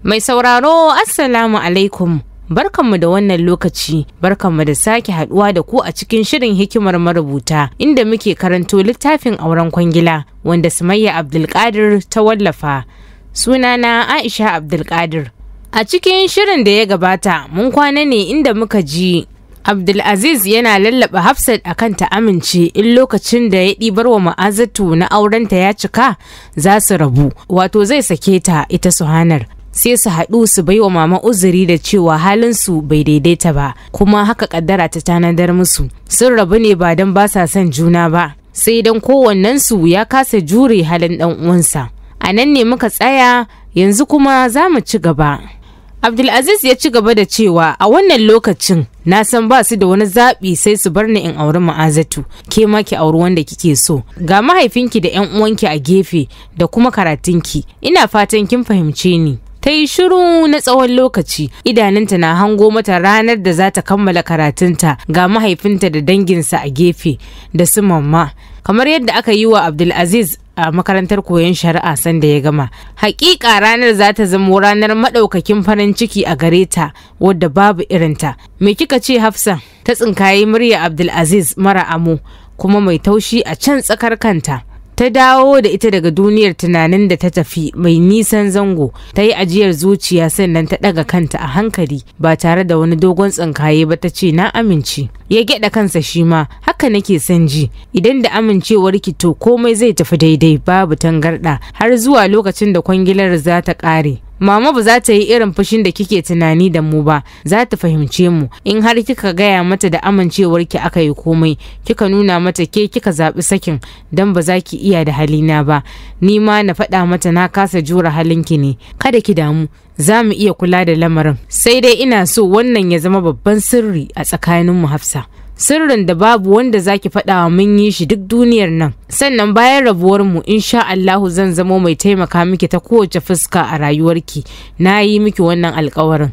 Mai sauraro Assalamu alaikum, barkanmu da wannan lokaci, barkanmu da sake haduwa da ku a cikin shirin hikimar marubuta inda muke karanto littafin auren kwangila wanda Sumayya Abdulkadir ta wallafa. Sunana Aisha Abdulkadir. A cikin shirin da ya gabata mun kwana ne inda muka ji Abdulaziz yana lallaba Hafsat akan ta amince in lokacin da ya ɗibar wa Ma'azatu na aurenta ya cika za su rabu, wato zai sake ta ita Suhanar. Sai su haɗu su bai wa mama uzuri da cewa halinsu bai daidaita ba, kuma haka kaddara ta tanadar musu. Sun rabu ne ba don ba sa son juna ba, sai don kowannensu ya kasa jure halin ɗan uwansa. A nan ne muka tsaya, yanzu kuma za mu ci gaba. Abdulaziz ya ci gaba da cewa a wannan lokacin na san ba su da wani zaɓi sai su bar ni in auri Ma'azatu, ke ma ki auri wanda kike so. Ga mahaifinki da 'yan uwanki a gefe da kuma karatunki, ina fatan kin fahimce ni. Ta yi shiru na tsawon lokaci, idanunta na hango mata ranar da za ta kammala karatunta, ga mahaifinta da danginsa a gefe da su mamma, kamar yadda aka yi wa Abdulaziz a makarantar koyon shari'a sanda ya gama. Hakika ranar za ta zama ranar maɗaukakin farin ciki a gare ta wadda babu irinta. Me kika ce Hafsa? Ta tsinkaye murya Abdulaziz mara amo kuma mai taushi a can tsakar kanta. Ta dawo da ita daga duniyar tunanin da ta tafi mai nisan zango. Ta yi ajiyar zuciya sannan ta ɗaga kanta a hankali ba tare da wani dogon tsinkaye ba, ta ce na amince. Ya gyaɗa kansa shi ma, haka nake son ji. Idan da amincewar ki to komai zai tafi daidai babu tangarɗa har zuwa lokacin da kwangilar za ta ƙare. Mama ba za ta yi irin fushin da kike tunani da mu ba, za ta fahimce mu. In har kika gaya mata da amincewarki aka yi komai, kika nuna mata ke kika zaɓi sakin don ba za ki iya da halina ba, ni ma na faɗa mata na kasa jura halinki ne. Kada ki damu, za mu iya kula da lamarin. Sai dai ina so wannan ya zama babban sirri a tsakaninmu Hafsa. Sirrin da babu wanda zaki faɗawa mun yi shi duk duniyar nan. Sannan bayan rabuwar mu insha Allahu zan zamo mai taimaka miki ta kowace fuska a rayuwarki. Na yi miki wannan alƙawarin.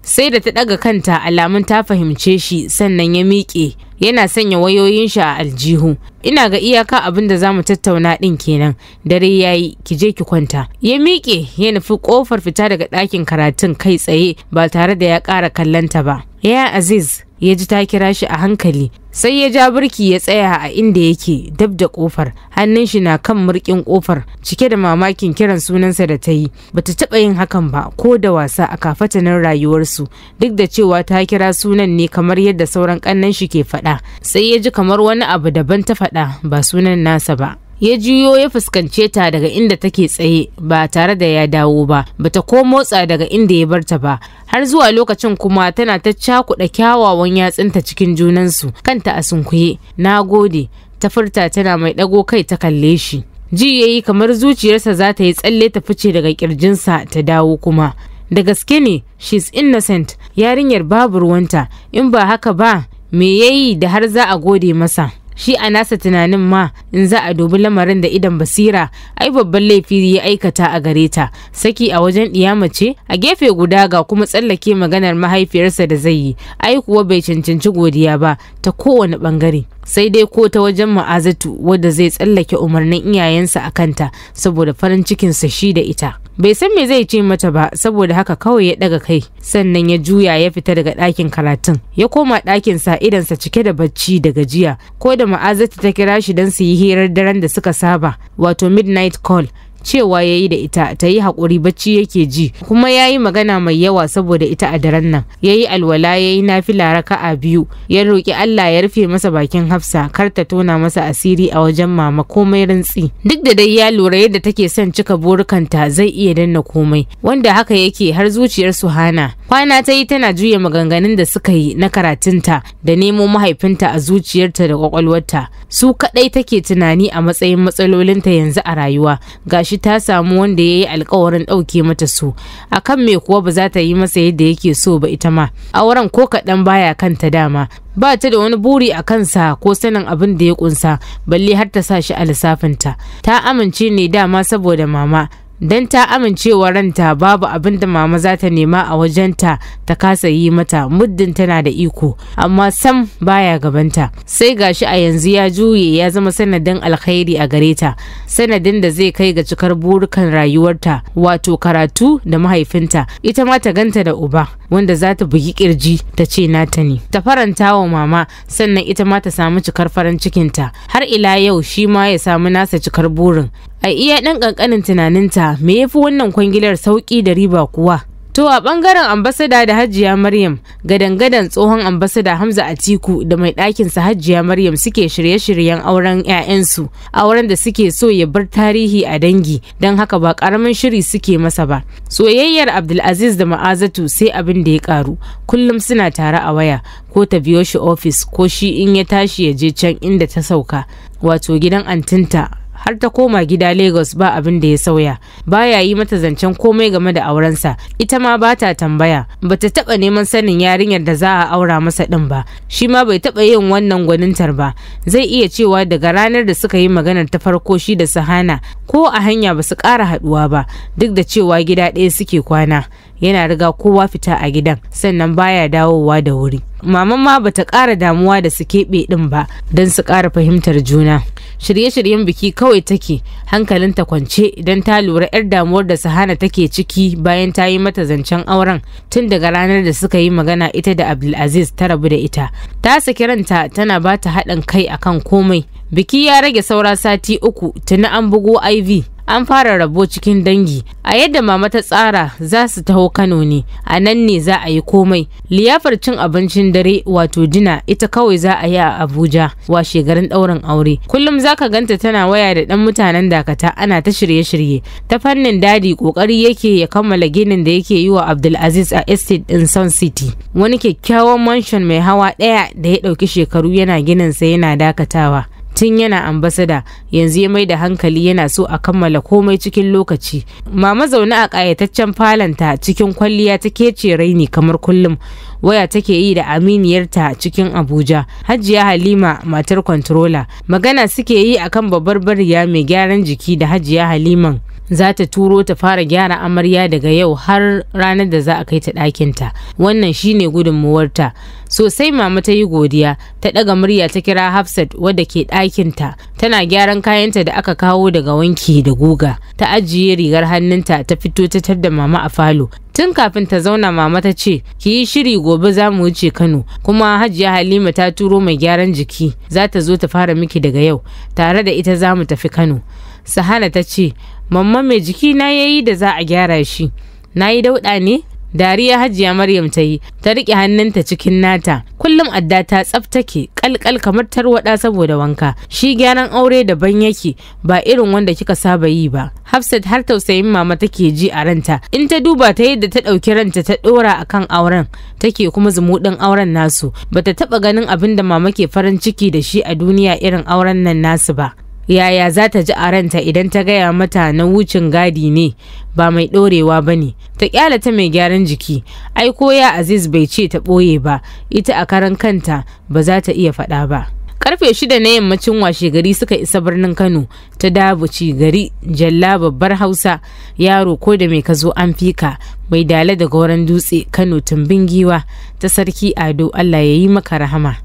Sai da ta ɗaga kanta alamun ta fahimce shi, sannan ya miƙe yana sanya wayoyin shi a aljihu. Ina ga iyaka abin da za mu tattauna ɗin kenan, dare ya yi, ki je ki kwanta. Ya miƙe ya nufi ƙofar fita daga ɗakin karatun kai tsaye ba tare da ya ƙara kallonta ba. Ya Aziz, ya ji ta kira shi a hankali, sai ya ja birki ya tsaya a inda yake dab da kofar, hannun shi na kan murkin kofar, cike da mamakin kiran sunansa da ta yi. Bata taɓa yin hakan ba ko da wasa a kafatanin rayuwarsu, duk da cewa ta kira sunan ne kamar yadda sauran ƙannen shi ke faɗa. Sai ya ji kamar wani abu daban ta faɗa, ba sunan nasa ba. Ya juyo ya fuskance ta daga inda take tsaye ba tare da ya dawo ba, bata ko motsa daga inda ya barta ba, har zuwa lokacin kuma tana ta cakuɗa kyawawan yatsunta cikin junansu, kanta a sunkuye. Na gode, ta furta tana mai ɗago kai ta kalle shi. Ji yayi kamar zuciyarsa za ta yi tsalle ta fice daga kirjinsa ta dawo kuma. Da gaske ne, she's innocent, yarinyar babu ruwanta, in ba haka ba me yayi da har za a gode masa? Shi a nasa tunanin ma in za a dubi lamarin da idan basira, ai babban laifi ya aikata a gare ta. Saki a wajen mace a gefe guda ga kuma tsallake maganar mahaifiyarsa da zai yi, ai kuwa bai cancanci godiya ba ta kowane bangare. Sai dai ko ta wajen Ma'azatu wadda zai tsallake umarnin iyayensa a kanta saboda farin cikinsa shi da ita. Bai san me zai ce mata ba, saboda haka kawai ya daga kai, sannan ya juya ya fita daga ɗakin karatun. Ya koma ɗakinsa idansa cike da bacci da gajiya. Ko da Ma'azatu ta kira shi don su yi hirar daren da suka saba, wato midnight call, cewa ya yi da ita ta yi haƙuri bacci yake ji, kuma ya yi magana mai yawa saboda ita a daren nan. Ya yi alwala, ya yi nafila raka'a 2, ya roƙi Allah ya rufe masa bakin Hafsa kar ta tona masa asiri a wajen mama komai rintsi. Duk da dai ya lura yadda take son cika burukanta zai iya danna komai, wanda haka yake har zuciyar Suhana. Kwana ta yi tana juya maganganun da suka yi na karatunta da nemo mahaifinta a zuciyarta da kwakwalwarta. Su kaɗai take tunani a matsayin matsalolinta yanzu a rayuwa. Gashi ta samu wanda ya yi alkawarin ɗauke mata su, akan me kuwa ba za ta yi masa yadda yake so ba ita ma. Auren ko kaɗan baya kanta dama, ba ta da wani buri a kansa ko sanin abin da ya kunsa, balle har ta sa shi a lissafinta. Ta amince ne dama saboda mama, don ta amincewa ranta babu abin da mama za ta nema a wajenta ta kasa yi mata muddin tana da iko, amma sam baya gabanta. Sai gashi a yanzu ya juye ya zama sanadin alkhairi a gare ta, sanadin da zai kai ga cikar burukan rayuwarta, wato karatu da mahaifinta, ita ma ta ganta da uba wanda za ta bugi kirji ta ce nata ne, ta faranta wa mama, sannan ita ma ta samu cikar farin cikinta, har ila yau shi ma ya samu nasa cikar burin. A iya ɗan ƙanƙanin tunaninta me yafi wannan kwangilar sauƙi da riba kuwa? To a ɓangaren ambasada da Hajiya Maryam, gadan-gadan tsohon ambasada Hamza Atiku da mai ɗakinsa Hajiya Maryam suke shirye-shiryen auren 'ya'yansu, auren da suke so ya bar tarihi a dangi, don haka ba ƙaramin shiri suke masa ba. Soyayyar Abdulaziz da Ma'azatu sai abin da ya ƙaru, kullum suna tare a waya, ko ta biyo shi ofis ko shi in ya tashi ya je can inda ta sauka, wato gidan antinta. Har ta koma gida Lagos ba abin da ya sauya, baya yi mata zancen komai game da aurensa, ita ma ba ta tambaya, bata taba neman sanin yarinyar da za a aura masa din ba, shi ma bai taba yin wannan gwanintar ba. Zai iya cewa daga ranar da suka yi maganar ta farko shi da Sahana ko a hanya ba su ƙara haduwa ba, duk da cewa gida ɗaya suke kwana, yana riga kowa fita a gidan, sannan baya dawowa da wuri. Maman ma bata ƙara damuwa da su keɓe ɗin ba don su ƙara fahimtar juna. Shirye-shiryen biki kawai take, hankalinta kwance idan ta lura 'yar damuwar da Sahana take ciki bayan ta yi mata zancen auren tun daga ranar da suka yi magana ita da Abdulaziz ta rabu da ita. Ta saki ranta tana ba ta haɗin kai akan komai. Biki ya rage saura sati 3 tuni an bugo IV. An fara rabo cikin dangi. A yadda mama ta tsara za su taho Kano ne, a nan ne za a yi komai. Liyafar cin abincin dare wato dina ita kawai za a yi a Abuja washe garin ɗaurin aure. Kullum zaka ganta tana waya da ɗan mutanen Dakata ana ta shirye-shirye. Ta fannin dadi kokari yake ya kammala ginin da yake yi wa Abdulaziz a estate ɗin Sun City, wani kyakkyawan mansion mai hawa ɗaya da ya ɗauki shekaru yana ginin sa yana dakatawa. Tun yana ambasada, yanzu ya mai da hankali yana so a kammala komai cikin lokaci. Mama zaune a ƙayataccen falanta cikin kwalliya ta kece raini kamar kullum, waya take yi da aminiyarta cikin Abuja, Hajiya Halima matar controller. Magana suke yi akan babbar bariya mai gyaran jiki da Hajiya Haliman za ta turo ta fara gyara amarya daga yau har ranar da za a kai ta ɗakinta. Wannan shine gudunmuwarta. Sosai mama ta yi godiya, ta ɗaga murya ta kira Hafsat wadda ke ɗakinta, tana gyaran kayanta da aka kawo daga wanki da guga. Ta ajiye rigar hannunta ta fito ta tar da mama a falo. Tun kafin ta zauna mama ta ce, ki yi shiri gobe za mu wuce Kano, kuma Hajiya Halima ta turo mai gyaran jiki za ta zo ta fara miki daga yau, tare da ita za mu tafi Kano. Sahana ta ce, mamma mai jiki na yayi da za a gyara shi, na yi dauɗa ne? Dariya Hajiya Maryam ta yi, ta riƙe hannunta cikin nata. Kullum adda ta tsaftake kalkal kamar tarwaɗa saboda wanka. Shi gyaran aure daban yake, ba irin wanda kika saba yi ba. Hafsat har tausayin mama take ji a ranta. In ta duba ta yadda ta ɗauki ranta ta ɗora akan auren, take kuma zumuɗin auren nasu. Bata taɓa ganin abin da mama ke farin ciki da shi a duniya irin auren nan nasu ba. Yaya za ta ji a ranta idan ta gaya mata na wucin gadi ne, ba mai ɗorewa ba ne? Ta kyala ta mai gyaran jiki, ai ko ya Aziz bai ce ta ɓoye ba, ita a karan kanta ba za ta iya faɗa ba. Karfe 6 na yammacin washe gari suka isa birnin Kano, ta Dabuci gari, Jalla babbar Hausa, yaro ko da mai ka zo an fika, mai dala da goron dutse, Kano tumbin giwa, ta Sarki Ado, Allah ya yi maka rahama.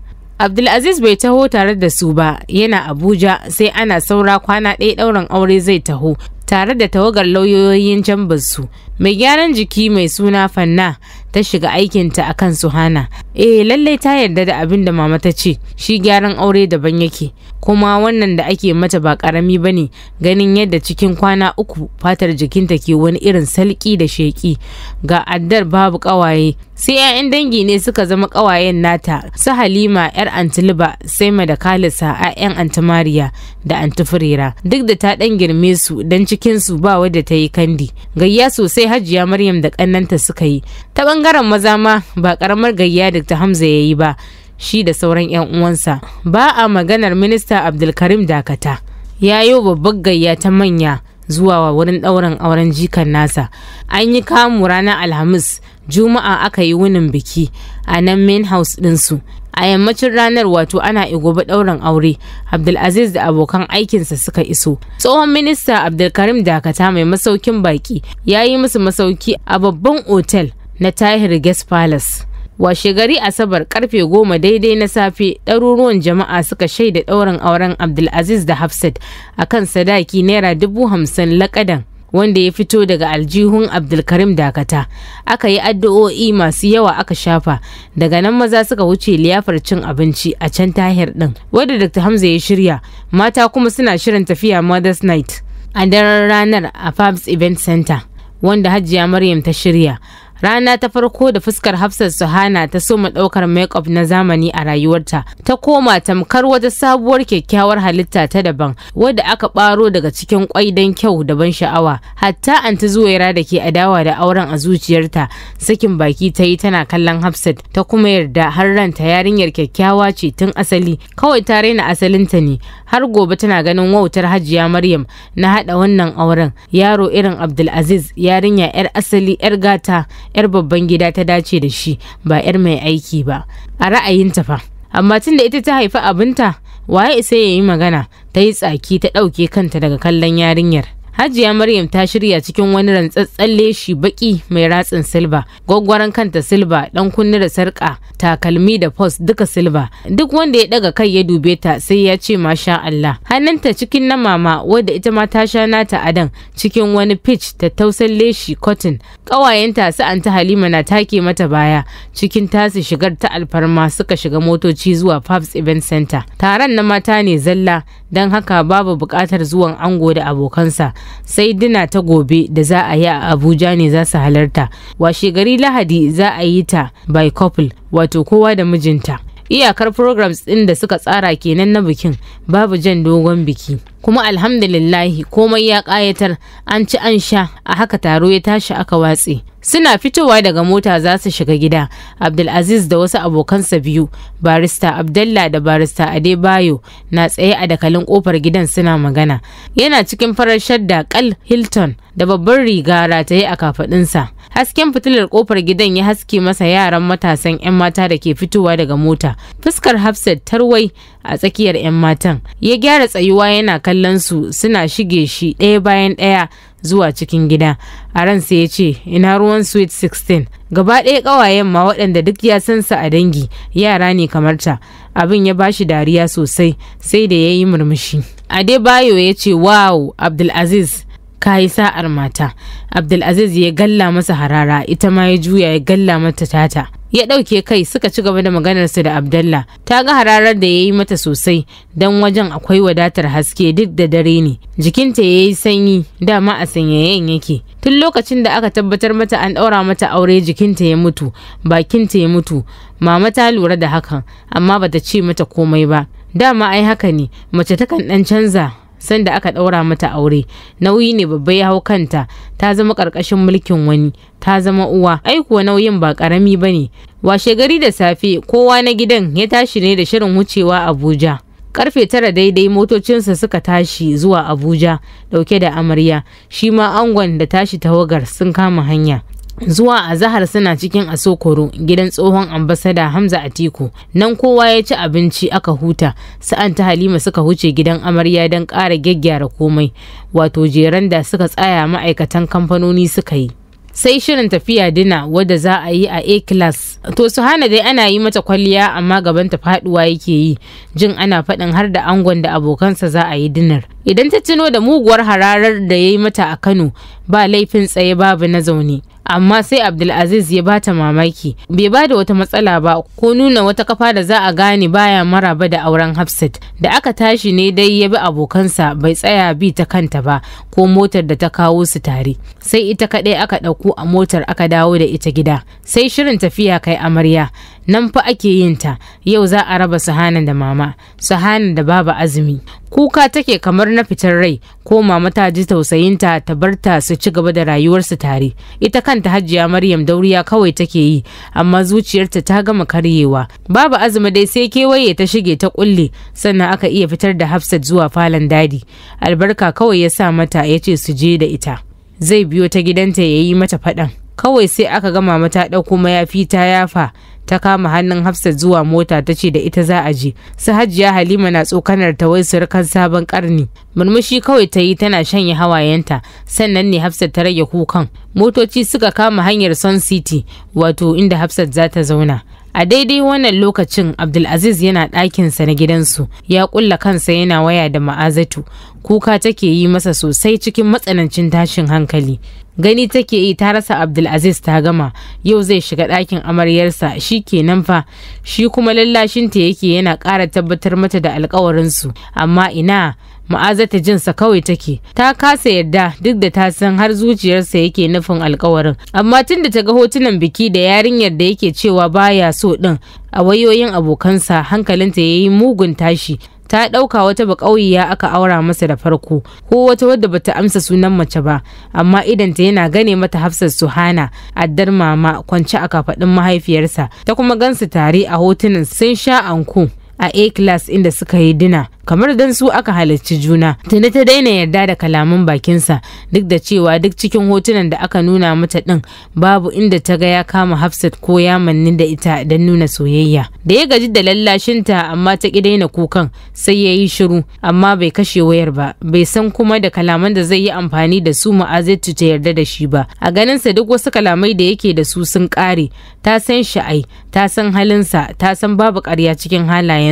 Abdulaziz bai taho tare da su ba, yana Abuja, sai ana saura kwana ɗaya ɗaurin aure zai taho tare da tawagar lauyoyin su. Mai gyaran jiki mai suna Fanna ta shiga aikinta akan Suhana. Lallai ta yarda da abin da mama ta ce, shi gyaran aure daban yake, kuma wannan da ake mata ba karami bane, ganin yadda cikin kwana 3 fatar jikinta ke wani irin salki da sheki. Ga addar babu kawaye, sai 'ya'yan dangi ne suka zama kawayen nata, su Halima 'yar Antiliba, sai da Kalisa 'ya'yan Antimariya da Antifurera, duk da ta dan girme su dan cikin su ba wadda ta yi kandi. Gayya sosai Hajiya Maryam da kannanta suka yi. Ta bangaren maza ma ba karamar gayya Dr. Hamza ya yi ba, shi da sauran 'yan uwansa. Ba a maganar minista Abdulkarim Dakata, ya yi babbar gayya ta manya zuwa wurin ɗaurin auren jikan nasa. An yi kamu ranar Alhamis Juma'a aka yi wunin biki a nan main house ɗinsu. A yammacin ranar wato ana gobe ɗaurin aure, Abdulaziz da abokan aikinsa suka iso. Tsohon minista Abdulkarim Dakata mai masaukin baki ya yi musu masauki a babban otel na Tahir Guest Palace. Washe gari Asabar karfe 10 daidai na safe, ɗaruruwan jama'a suka shaida ɗaurin auren Abdulaziz da Hafsat akan sadaki naira 50,000 lakadan, wanda ya fito daga aljihun Abdulkarim Dakata. Aka yi addu'o'i masu yawa aka shafa, daga nan maza suka wuce liyafar cin abinci a can Tahir din, wadda Dr. Hamza ya shirya. Mata kuma suna shirin tafiya Mother's Night a daren ranar a Fabs Event Center, wanda Hajiya Maryam ta shirya. Rana ta farko da fuskar Hafsat Suhana ta soma ɗaukar make-up na zamani a rayuwarta, ta koma tamkar wata sabuwar kyakkyawar halitta ta daban, wadda aka ɓaro daga cikin kwai don kyau da ban sha'awa. Hatta anti Zuwaira da ke adawa da auren a zuciyarta sakin baki ta yi tana kallon Hafsat, ta kuma yarda har ranta yarinyar kyakkyawa ce tun asali, kawai ta raina asalinta ne. Har gobe tana ganin wautar Hajiya Maryam na haɗa wannan auren. Yaro irin Abdulaziz, yarinya 'yar asali, 'yar gata, 'yar babban gida ta dace da shi, ba 'yar mai aiki ba a ra'ayinta fa. Amma tun da ita ta haifi abinta, waye isa ya yi magana? Ta yi tsaki ta ɗauke kanta daga kallon yarinyar. Hajiya Maryam ta shirya cikin wani rantsatsen leshi baki mai ratsin silba, gwaggwaran kanta silba, dan kunni da sarka, takalmi da pos duka silba. Duk wanda ya daga kai ya dube ta sai ya ce masha Allah. Hannunta cikin na mama, wadda ita ma ta sha nata adan cikin wani pitch tattausan leshi cotton. Ƙawayenta su Anta Halima na take mata baya cikin tasu shigar ta alfarma, suka shiga motoci zuwa Fabs Event Center. Taron na mata ne zalla, don haka babu buƙatar zuwan ango da abokansa. Sai dina ta gobe da za a yi a Abuja ne za su halarta. Washe gari Lahadi za a yi ta by couple, wato kowa da mijinta. Iyakar programs ɗin da suka tsara kenan na bikin, babu jan dogon biki. Kuma alhamdulillahi komai ya ƙayatar, an ci an sha, a haka taro ya tashi aka watse. Suna fitowa daga mota za su shiga gida, Abdulaziz da wasu abokansa biyu, barista Abdallah da barista Adebayo, na tsaye a dakalin kofar gidan suna magana. Yana cikin farar shadda kal Hilton da babbar riga rataye a kafadinsa. Hasken fitilar kofar gidan ya haske masa yaran matasan 'yan mata da ke fitowa daga mota. Fuskar Hafsat tarwai a tsakiyar 'yan matan. Ya gyara tsayuwa yana kallon su suna shige shi ɗaya bayan ɗaya zuwa cikin gida. A ransa ya ce, ina ruwan sweet 16. Gaba ɗaya ƙawayen ma waɗanda duk ya san sa a dangi, yara ne kamar ta. Abin ya bashi dariya sosai, sai da ya yi murmushi. Adebayo ya ce, wow, Abdulaziz, ka yi sa'ar mata. Abdulaziz ya galla masa harara, ita ma ya juya ya galla mata tata. Ya ɗauke kai suka ci gaba da maganarsu da Abdallah. Ta ga hararar da ya yi mata sosai, don wajen akwai wadatar haske duk da dare ne. Jikinta ya yi sanyi, dama a sanyayen yake. Tun lokacin da aka tabbatar mata an ɗaura mata aure jikinta ya mutu, bakinta ya mutu. Mama ta lura da hakan, amma bata ce mata komai ba. Dama ai haka ne, mace takan ɗan canza sanda aka ɗaura mata aure. Nauyi ne babba ya hau kanta, ta zama ƙarƙashin mulkin wani, ta zama uwa. Ai kuwa nauyin ba ƙarami ba ne. Washe gari da safe kowa na gidan ya tashi ne da shirin wucewa Abuja. Karfe 9 daidai motocinsa suka tashi zuwa Abuja dauke da amarya. Shi ma angon da tashi tawagar sun kama hanya. Zuwa azahar suna cikin Asokoro, gidan tsohon ambasada Hamza Atiku. Nan kowa ya ci abinci aka huta. Sa'an ta Halima suka huce gidan amarya don ƙara gyaggyara komai, wato jeran da suka tsaya ma'aikatan kamfanoni suka yi. Sai shirin tafiya dina wadda za a yi a A-class. To Suhana dai ana yi mata kwalliya amma gabanta faduwa yake yi, jin ana faɗin har da angon da abokansa za a yi dinar. Idan ta tuno da muguwar hararar da ya yi mata a Kano, ba laifin tsaye babu na zaune. Amma sai Abdulaziz ya bata mamaki, bai bada wata matsala ba ko nuna wata kafa da za a gane baya maraba da auren Hafsat. Da aka tashi ne dai ya bi abokansa, bai tsaya bi ta kanta ba ko motar da ta kawo su tare. Sai ita kaɗai aka ɗauko a motar aka dawo da ita gida. Sai shirin tafiya kai amarya. Nan fa ake yin ta. Yau za a raba Suhana da mama, Suhana da baba Azumi. Kuka take kamar na fitar rai, ko mama ta ji tausayinta ta barta su ci gaba da rayuwarsu tare. Ita kanta Hajiya Maryam dauriya kawai take yi, amma zuciyarta ta gama karyewa. Baba Azumi dai sai kewaye ta shige ta kulle, sannan aka iya fitar da Hafsat zuwa falon dadi. Albarka kawai ya sa mata ya ce su je da ita. Zai biyo ta gidanta ya yi mata faɗan. kawai sai aka ga mama ta ɗauko mayafi ta yafa ta kama hannun Hafsat zuwa mota ta ce da ita za a je. Su Hajiya Halima na tsokanar ta wai surukan sabon karni. Murmushi kawai ta yi tana shanye hawayenta, sannan ne Hafsat ta rage kukan. Motoci suka kama hanyar Sun City, wato inda Hafsat za ta zauna. A daidai wannan lokacin Abdulaziz yana ɗakinsa na gidansu, ya ƙulla kansa yana waya da Ma'azatu. Kuka take yi masa sosai cikin matsanancin tashin hankali. Gani take yi ta rasa Abdulaziz ta gama, yau zai shiga ɗakin amaryarsa shi kenan fa, shi kuma lallashinta yake yana ƙara tabbatar mata da alƙawarinsu, amma ina Ma'azata jinsa kawai take, ta kasa yarda duk da ta san har zuciyarsa yake nufin alƙawarin, amma tunda ta ga hotunan biki da yarinyar da yake cewa baya so ɗin a wayoyin abokansa, hankalinta yayi mugun tashi. Ta ɗauka wata baƙauyiya aka aura masa da farko, ko wata wadda bata amsa sunan mace ba, amma idanta yana gane mata Hafsat Suhana addar mama kwance a kafaɗin mahaifiyarsa, ta kuma gansu tare a hotunan sun sha anko a A-class inda suka yi dina, kamar dan su aka halarci juna. Tuni ta daina yarda da kalaman bakinsa, duk da cewa duk cikin hotunan da aka nuna mata din babu inda ta ga ya kama Hafsat ko ya manni da ita don nuna soyayya. Da ya gaji da lallashinta amma ta ki daina kukan, sai ya yi shiru, amma bai kashe wayar ba, bai san kuma da kalaman da zai yi amfani da su Ma'azatu ta yarda da shi ba. A ganinsa duk wasu kalamai da yake da su sun kare, ta san sha'ai, ta san halinsa, ta san babu ƙarya cikin halayensa.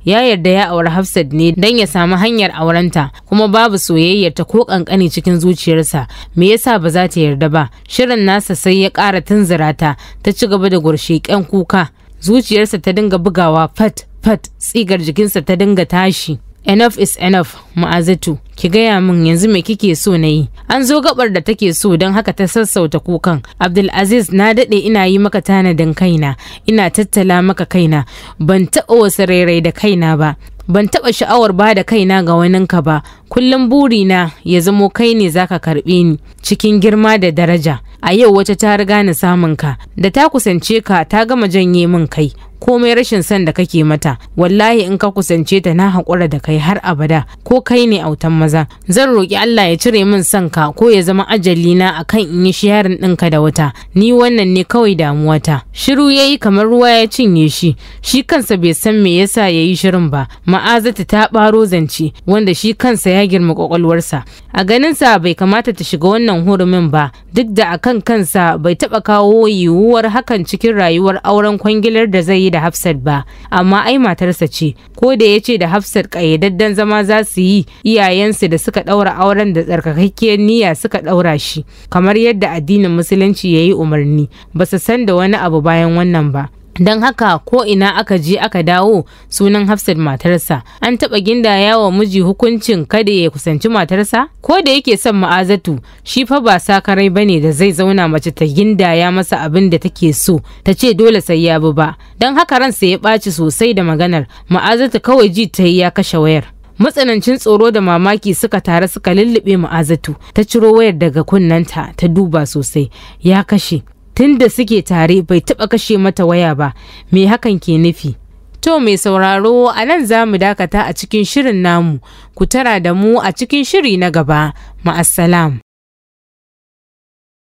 Ya yarda ya auri Hafsat ne don ya samu hanyar aurenta, kuma babu soyayyarta ko kankani cikin zuciyarsa. Me yasa ba za ta yarda ba? Shirin nasa sai ya ƙara tunzura ta ci gaba da gursheƙen kuka. Zuciyarsa ta dinga bugawa fat fat, tsigar jikinsa ta dinga tashi. Enough is enough, Ma'azatu, ki gaya min yanzu me kike so na yi? An zo gabar da take so, don haka ta sassauta kukan. Abdulaziz, na daɗe ina yi maka tanadin kaina, ina tattala maka kaina, ban taɓa wasu rairai da kaina ba, ban taɓa sha'awar ba da kaina ga waninka ba. Kullum burina ya zamo kai ne zaka karɓe ni cikin girma da daraja. A yau wata ta riga ni samun ka, da ta kusance ka ta gama janye min kai, komai rashin son da kake mata. Wallahi in ka kusance ta na haƙura da kai har abada, ko kai ne autan maza. Zan roƙi Allah ya cire min son ka, ko ya zama ajali na akan in yi sharing ɗinka da wata. Ni wannan ne kawai damuwata. Shiru yayi kamar ruwa ya cinye shi, shi kansa bai san me yasa yayi shirin ba. Ma'azatu ta ɓaro zance wanda shi kansa ya girma kwakwalwarsa. A ganinsa bai kamata ta shiga wannan hurumin ba, duk da akan kansa bai taɓa kawo yiwuwar hakan cikin rayuwar auren kwangilar da zai yi da Hafsat ba, amma ai matarsa ce. Ko da ya ce da Hafsat ƙayyadadden zama za su yi, iyayensu da suka ɗaura auren da tsarkakakkiyar niyya suka ɗaura shi, kamar yadda addinin musulunci ya yi umarni, ba su san da wani abu bayan wannan ba. Don haka ko ina aka je aka dawo sunan Hafsat matarsa. An taɓa gindaya wa miji hukuncin kada ya kusanci matarsa? Ko da yake son Ma'azatu, shi fa ba sakarai bane da zai zauna mace ta gindaya masa abin da take so, ta ce dole sai ya bi ba. Don haka ransa ya ɓaci sosai da maganar. Ma'azatu kawai ji ta yi ya kashe wayar. Matsanancin tsoro da mamaki suka tare suka lullube Ma'azatu. Ta ciro wayar daga kunnenta ta duba sosai, ya kashe. Tunda suke tare bai taɓa kashe mata waya ba. Me hakan ke nufi? To mai sauraro, a nan za mu dakata a cikin shirin namu, ku tara da mu a cikin shiri na gaba. Ma'assalam.